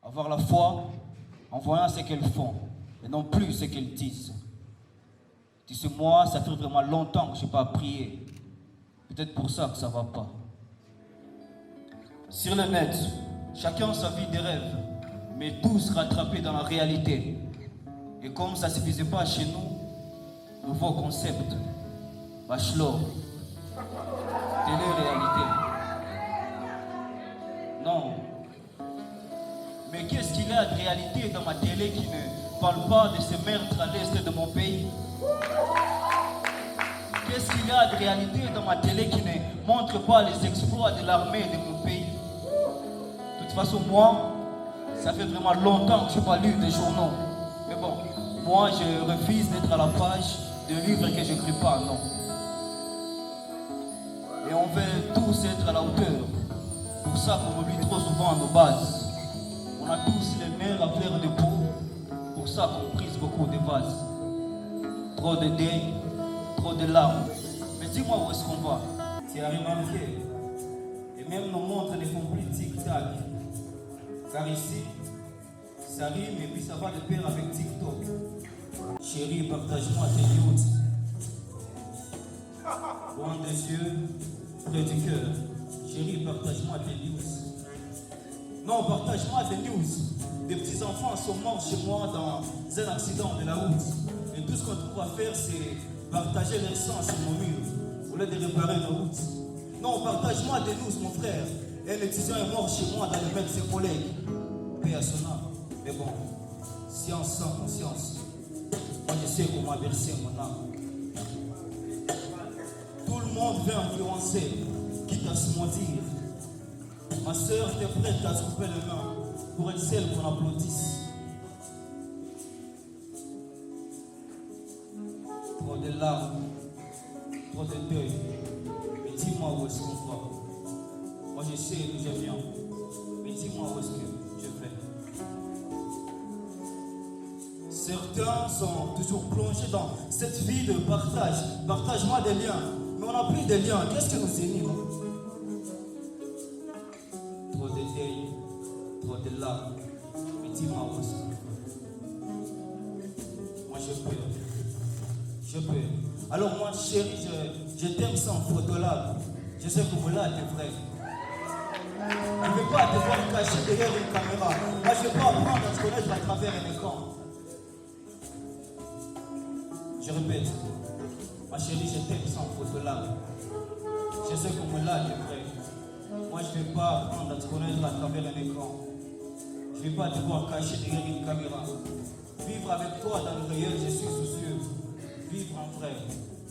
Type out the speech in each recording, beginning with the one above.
Avoir la foi en voyant ce qu'elles font et non plus ce qu'elles disent. Tu sais, moi, ça fait vraiment longtemps que je n'ai pas prié. Peut-être pour ça que ça ne va pas. Sur le net, chacun sa vie de rêve, mais tous rattrapés dans la réalité. Et comme ça ne suffisait pas chez nous, nouveau concept, bachelor, télé-réalité. Non. Mais qu'est-ce qu'il y a de réalité dans ma télé qui ne parle pas de ces meurtres à l'est de mon pays? Qu'est-ce qu'il y a de réalité dans ma télé qui ne montre pas les exploits de l'armée de mon pays? De toute façon, moi, ça fait vraiment longtemps que je n'ai pas lu des journaux. Mais bon, moi, je refuse d'être à la page de livres que je n'écris pas, non. Et on veut tous être à la hauteur. Pour ça qu'on oublie trop souvent nos bases. On a tous les nerfs à fleur de peau. Pour ça qu'on brise beaucoup de vases. Trop de deuil, trop de larmes. Mais dis-moi où est-ce qu'on va? Tu as remarqué? Et même nos montres ne font plus tic-tac. Car ici, ça rime et puis ça va de pair avec TikTok. Chérie, partage-moi tes news. Loin des yeux, près du cœur. Chérie, partage-moi tes news. Non, partage-moi tes news. Des petits enfants sont morts chez moi dans un accident de la route. Et tout ce qu'on trouve à faire, c'est partager leur sang sur mon mur, au lieu de réparer nos routes. Non, partage-moi des news, mon frère. Un étudiant est mort chez moi dans le mail de ses collègues. Paix à son âme. Mais bon, science sans conscience. Moi, je sais comment verser mon âme. Tout le monde veut influencer, quitte à se mentir. Ma soeur, t'es prête à se couper les mains pour être celle qu'on applaudisse. Trop de larmes, trop de deuil. Mais dis-moi où est-ce qu'on va. Moi je sais d'où je viens. Mais dis-moi où est-ce que je vais. Certains sont toujours plongés dans cette vie de partage. Partage-moi des liens. Mais on n'a plus de liens. Qu'est-ce que nous unit? Trop de deuil, trop de larmes. Mais dis-moi où est-ce qu'on va. Moi je peux. Je peux. Alors moi chérie, je t'aime sans photolab. Je sais que voilà t'es vrai. Je ne veux pas te voir caché derrière une caméra. Moi je ne veux pas apprendre à te connaître à travers un écran. Je répète. Ma chérie, je t'aime sans photolab. Je sais que voilà t'es vrai. Moi je ne vais pas apprendre à te connaître à travers un écran. Je ne vais pas te voir caché derrière une caméra. Vivre avec toi dans le réel, je suis soucieux. Vivre en vrai,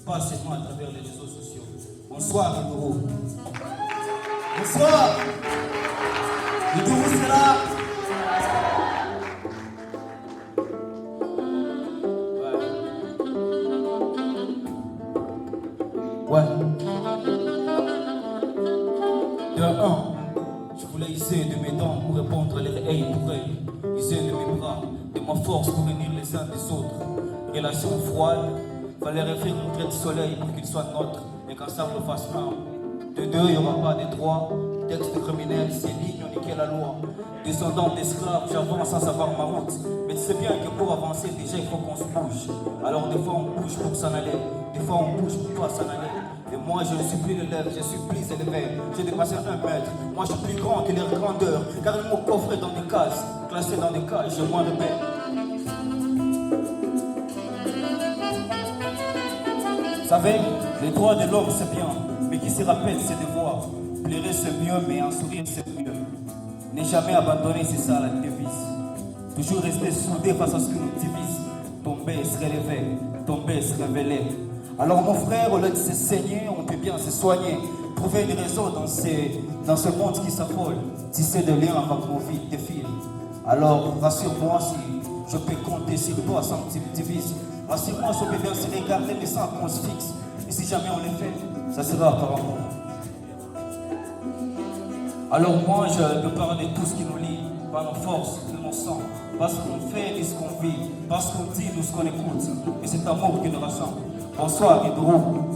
pas seulement à travers les réseaux sociaux. Bonsoir, Idourou. Bonsoir. Idourou, c'est là. Ouais. De un, je voulais user de mes dents pour répondre à leurs œil pour œil. User de mes bras, de ma force pour unir les uns des autres. Relation froide, fallait refaire une trait de soleil pour qu'il soit nôtre et qu'ensemble on fasse un. De deux, il n'y aura pas de droit. Texte criminel, ces lignes ont niqué la loi. Descendant d'esclaves, j'avance sans savoir ma route. Mais tu sais bien que pour avancer, déjà il faut qu'on se bouge. Alors des fois on bouge pour s'en aller, des fois on bouge pour pas s'en aller. Et moi je ne suis plus l'élève, je suis plus élevé. J'ai dépassé 1 mètre, moi je suis plus grand que leur grandeur. Car ils m'ont coffré dans des cases, classé dans des cages, je m'en remets. Vous savez, les droits de l'homme c'est bien, mais qui se rappelle ses devoirs. Pleurer c'est mieux, mais un sourire c'est mieux. Ne jamais abandonner, c'est ça la devise. Toujours rester soudé face à ce qui nous divise. Tomber, se relever, tomber, se révéler. Alors mon frère, au lieu de se saigner, on peut bien se soigner. Trouver une raison dans ce monde qui s'affole. Tisser des liens avec nos vies défilent. Alors rassure-moi si je peux compter sur toi sans que tu me divises. Rassure-moi si on peut bien se regarder mais sans qu'on se fixe. Et si jamais on le fait, ça sera par amour. Alors moi je te parle de tout ce qui nous lie, par nos forces, de nos sangs, parce qu'on fait de ce qu'on vit, parce qu'on dit de ce qu'on écoute. Et c'est amour qui nous rassemble. Bonsoir Idourou.